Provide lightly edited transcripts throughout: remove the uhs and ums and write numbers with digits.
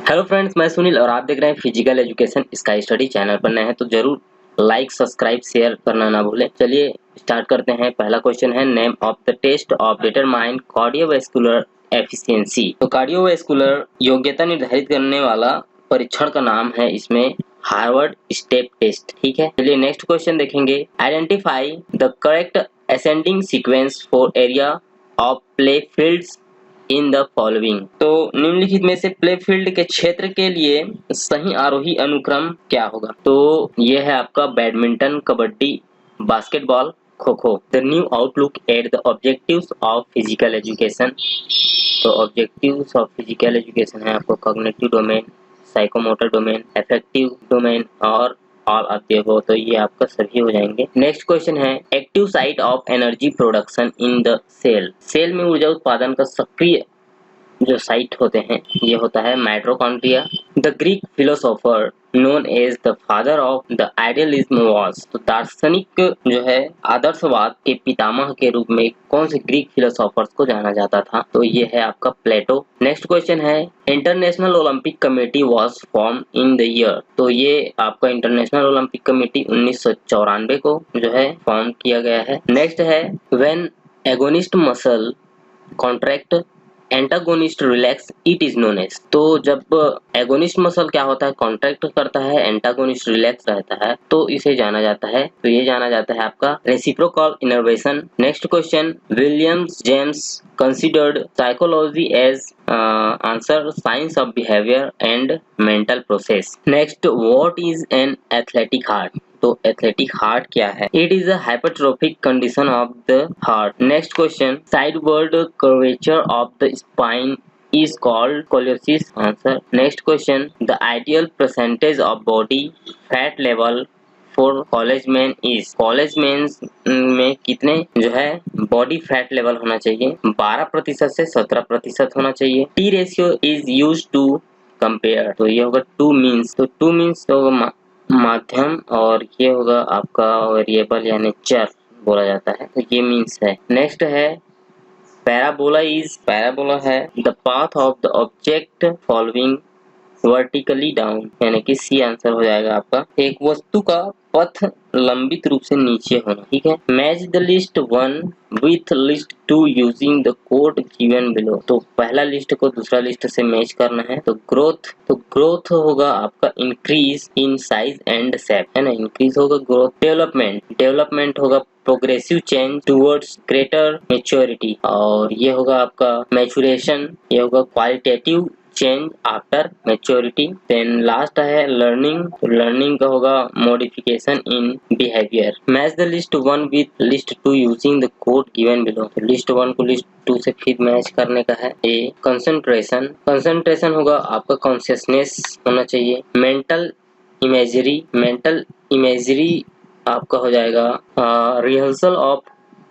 Hello friends, मैं सुनील और आप देख रहे हैं physical education sky study. Channel पर नए हैं तो जरूर लाइक सब्सक्राइब शेयर करना ना भूलें। चलिए स्टार्ट करते हैं। पहला क्वेश्चन है, name of the test of determine cardiovascular efficiency. तो कार्डियोवैस्कुलर योग्यता निर्धारित करने वाला परीक्षण का नाम है इसमें हार्वर्ड स्टेप टेस्ट। ठीक है, चलिए नेक्स्ट क्वेश्चन देखेंगे। Identify the correct ascending sequence for area of play fields in the following. तो निम्नलिखित में से प्ले फील्ड के क्षेत्र के लिए सही आरोही अनुक्रम क्या होगा? तो ये है आपका badminton, kabaddi, basketball, kho kho. The new outlook at the objectives of physical education. तो ऑब्जेक्टिव्स ऑफ फिजिकल एजुकेशन है आपको cognitive domain, psychomotor domain, affective domain और ऑल ऑफ द अबव। तो ये आपका सभी हो जाएंगे। नेक्स्ट क्वेश्चन है, active site of energy production in the cell. Cell में ऊर्जा उत्पादन का सक्रिय जो साइट होते हैं ये होता है mitochondria. The Greek philosopher known as the father of the idealism was. तो दार्शनिक जो है आदर्शवाद के पितामह के रूप में कौन से ग्रीक फिलोसोफर्स को जाना जाता था? तो ये है आपका प्लेटो। नेक्स्ट क्वेश्चन है, international Olympic committee was form in the year. तो ये आपका इंटरनेशनल ओलंपिक कमेटी 1994 को जो है फॉर्म किया गया है। नेक्स्ट है, when agonist muscle contract antagonist relax it is known as. तो जब एगोनिस्ट मसल क्या होता है, कॉन्ट्रैक्ट करता है, एंटागोनिस्ट रिलैक्स रहता है, तो इसे जाना जाता है, तो ये जाना जाता है आपका reciprocal innervation. Next question, Williams James considered psychology as answer science of behaviour and mental process. Next, what is an athletic heart. तो एथलेटिक हार्ट क्या है? It is a hypertrophic condition of the heart. Next question, sideward curvature of the spine is called scoliosis answer. Next question, the ideal percentage of body fat level for college men is। College main में कितने जो है body fat level होना चाहिए? 12% से 17% होना चाहिए। T ratio is use to compare. तो ये होगा टू मीन्स। तो टू मीन्स तो माध्यम और ये होगा आपका वेरिएबल यानी चर बोला जाता है, तो ये मीन्स है। नेक्स्ट है, पैराबोला है the path of the object following vertically down, यानी कि सी आंसर हो जाएगा आपका। एक वस्तु का पथ लंबित रूप से नीचे होना। ठीक है, match the list 1 with list 2 using the code given below. तो पहला लिस्ट को दूसरा लिस्ट से मैच करना है। तो ग्रोथ होगा आपका increase in size and shape, है ना, इंक्रीज होगा ग्रोथ। डेवलपमेंट होगा progressive change towards greater maturity, और ये होगा आपका मैचुरेशन, ये होगा qualitative change after maturity. Then last है लर्निंग। तो लर्निंग का होगा modification in behaviour. Match the list 1 with list 2 using the code given below. तो लिस्ट 1 को लिस्ट 2 से फिर मैच करने का है। ए कंसंट्रेशन होगा आपका कॉन्शियसनेस होना चाहिए। मेंटल इमेजरी आपका हो जाएगा rehearsal of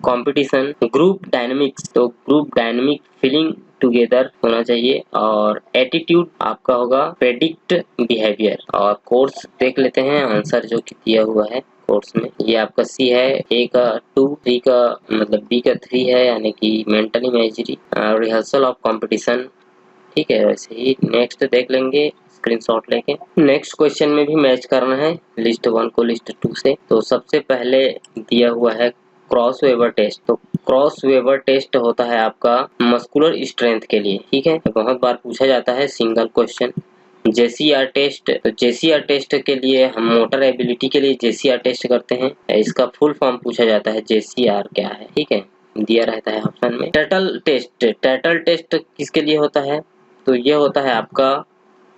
competition. Group dynamics, तो ग्रुप डायनेमिक फीलिंग टुगेदर होना चाहिए। और एटीट्यूड आपका होगा प्रेडिक्ट बिहेवियर। और कोर्स देख लेते हैं आंसर जो कि दिया हुआ है कोर्स में। ये आपका सी है, ए का 2, सी का मतलब बी का 3 है, यानी कि mental imagery, rehearsal of competition. ठीक है, वैसे ही नेक्स्ट देख लेंगे स्क्रीनशॉट लेके। नेक्स्ट क्वेश्चन में भी मैच करना है लिस्ट 1 को लिस्ट 2 से। तो सबसे पहले दिया हुआ है क्रॉस वेबर टेस्ट। तो क्रॉस वेबर टेस्ट होता है आपका मस्कुलर स्ट्रेंथ के लिए। ठीक है, बहुत बार पूछा जाता है सिंगल क्वेश्चन। जेसीआर टेस्ट, तो जेसीआर टेस्ट के लिए हम मोटर एबिलिटी के लिए जेसीआर टेस्ट करते हैं। इसका फुल फॉर्म पूछा जाता है, जेसीआर क्या है? ठीक है, दिया रहता है ऑप्शन में। टर्टल टेस्ट किसके लिए होता है? तो ये होता है आपका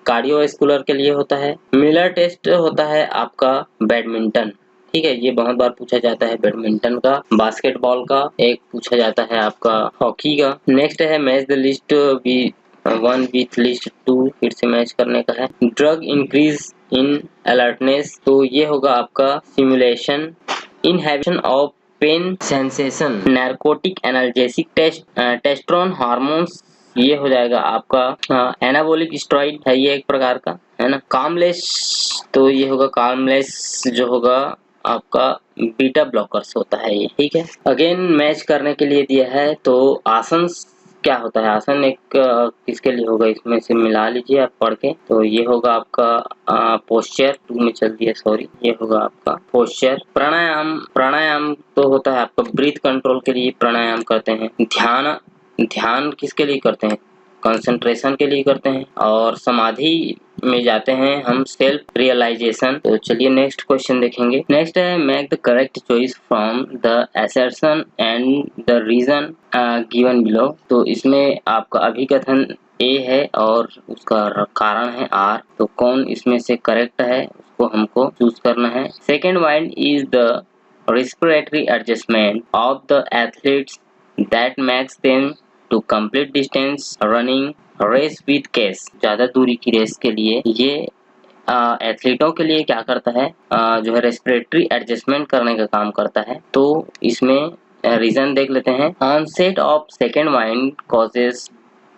कार्डियोवैस्कुलर के लिए होता है। मिलर टेस्ट होता है आपका बैडमिंटन। ठीक है, ये बहुत बार पूछा जाता है बैडमिंटन का। बास्केटबॉल का एक पूछा जाता है आपका हॉकी का। नेक्स्ट है match the list 1 with list 2, फिर से मैच करने का है। ड्रग इंक्रीज इन अलर्टनेस, तो ये होगा आपका simulation. Inhibition of pain sensation, narcotic analgesic testosterone hormones, ये हो जाएगा आपका एनाबॉलिक स्टेरॉइड है ये एक प्रकार का, है ना। कामलेस, तो ये होगा कामलेस जो होगा आपका बीटा ब्लॉकर्स होता है ये। ठीक है, अगेन मैच करने के लिए दिया है। तो आसन क्या होता है? आसन एक किसके लिए होगा? इसमें से मिला लीजिए आप पढ़ के। तो ये होगा आपका पोस्चर 2 में चल दिया, सॉरी, ये होगा आपका पोस्चर। प्राणायाम तो होता है आपका ब्रीथ कंट्रोल के लिए प्राणायाम करते हैं। ध्यान किसके लिए करते हैं? कंसंट्रेशन के लिए करते हैं। और समाधि में जाते हैं हम सेल्फ रियलाइजेशन। तो चलिए नेक्स्ट क्वेश्चन देखेंगे। नेक्स्ट है make the correct choice from the assertion and the reason given below. तो इसमें आपका अभिकथन ए है और उसका कारण है आर। तो कौन इसमें से करेक्ट है उसको हमको चूज करना है। Second point is the respiratory adjustment of the athletes that makes them to complete distance running race with case. ज्यादा दूरी की रेस के लिए ये एथलीटों के लिए क्या करता है? जो है रेस्पिरेटरी एडजस्टमेंट करने का काम करता है। तो इसमें रीजन देख लेते हैं। Onset of second wind causes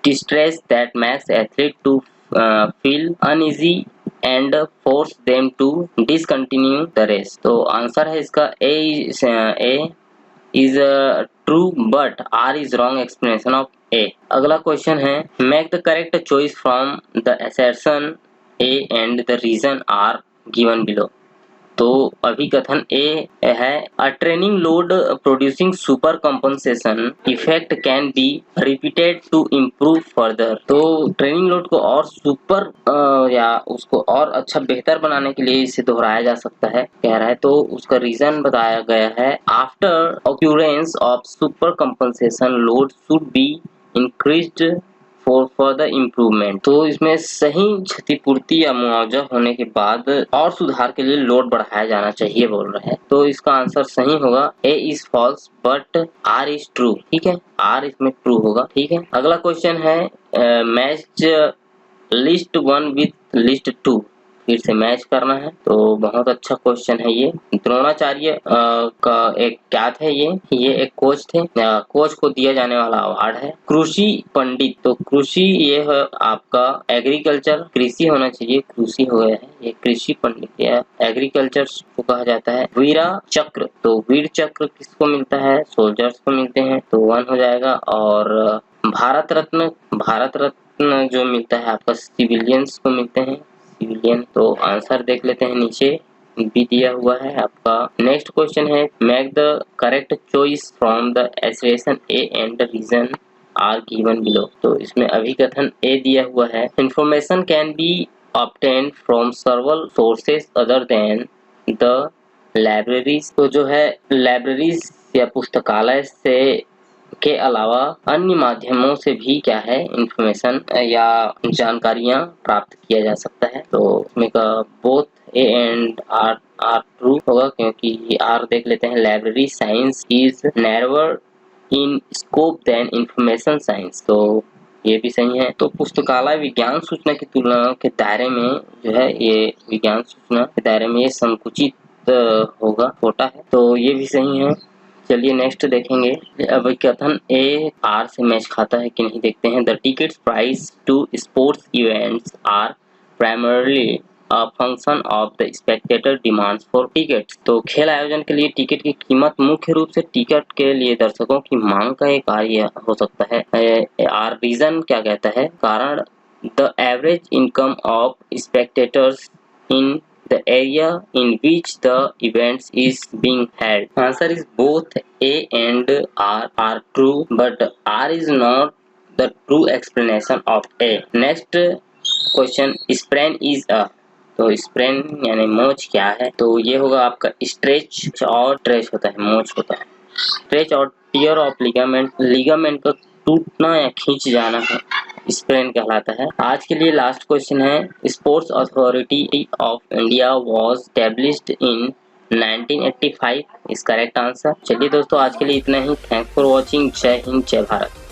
distress that makes athlete to feel uneasy and force them to discontinue the race. तो आंसर है इसका A is true but R is wrong explanation of A। अगला question है make the correct choice from the assertion A and the reason R given below। तो अभिकथन ए है a training load producing super compensation effect can be repeated to improve further। तो training load को और super या उसको और अच्छा बेहतर बनाने के लिए इसे दोहराया जा सकता है कह रहा है। तो उसका रीजन बताया गया है after occurrence of super compensation load should be increased for further improvement. तो इसमें सही क्षतिपूर्ति या मुआवजा होने के बाद और सुधार के लिए लोड बढ़ाया जाना चाहिए बोल रहा है। तो इसका आंसर सही होगा A is false but R is true. ठीक है, आर इसमें ट्रू होगा। ठीक है, अगला क्वेश्चन है मैच लिस्ट 1 विथ लिस्ट 2। फिर से मैच करना है। तो बहुत अच्छा क्वेश्चन है ये। द्रोणाचार्य का एक क्या थे? ये एक कोच थे। कोच को दिया जाने वाला अवार्ड है कृषि पंडित। तो कृषि ये है आपका एग्रीकल्चर, कृषि होना चाहिए, कृषि हो गया है, ये कृषि पंडित या एग्रीकल्चर को कहा जाता है। वीरा चक्र, तो वीर चक्र किसको मिलता है? सोल्जर्स को मिलते हैं, तो 1 हो जाएगा। और भारत रत्न जो मिलता है आपका सिविलियंस को मिलते हैं, सिविलियन। तो आंसर देख लेते हैं, नीचे भी दिया हुआ है आपका। नेक्स्ट क्वेश्चन है make the correct choice from the assertion A and the reason R given below. तो इसमें अभिकथन ए दिया हुआ है information can be obtained from several sources other than the libraries. तो जो है लाइब्रेरीज या पुस्तकालय से के अलावा अन्य माध्यमों से भी क्या है इंफॉर्मेशन या जानकारियां प्राप्त किया जा सकता है। तो इसमें का both A and R true होगा क्योंकि आर देख लेते हैं library science is narrower in scope than information science. तो ये भी सही है। तो पुस्तकालय विज्ञान सूचना की तुलना के दायरे में जो है ये विज्ञान सूचना के दायरे में ये संकुचित होगा, छोटा है। तो ये भी सही है। चलिए नेक्स्ट देखेंगे अभिकथन ए आर से मैच खाता है कि नहीं देखते हैं। The tickets price to sports events are primarily a function of the spectator demands for tickets. तो खेल आयोजन के लिए टिकट की कीमत मुख्य रूप से टिकट के लिए दर्शकों की मांग का एक कार्य हो सकता है। आर रीजन क्या कहता है? कारण the average income of spectators in the area in which the events is being held। Answer is both A and R are true, but R is not the true explanation of A। Next question, sprain is a। तो sprain यानी मोच क्या है? तो ये होगा आपका stretch और ट्रेच होता है, मोच होता है। स्ट्रेच और टियर ऑफ लिगामेंट का टूटना या खींच जाना है, स्प्रेन कहलाता है। आज के लिए लास्ट क्वेश्चन है sports authority of India was established in 1985 is correct answer. चलिए दोस्तों आज के लिए इतना ही। Thanks for watching. जय हिंद, जय भारत।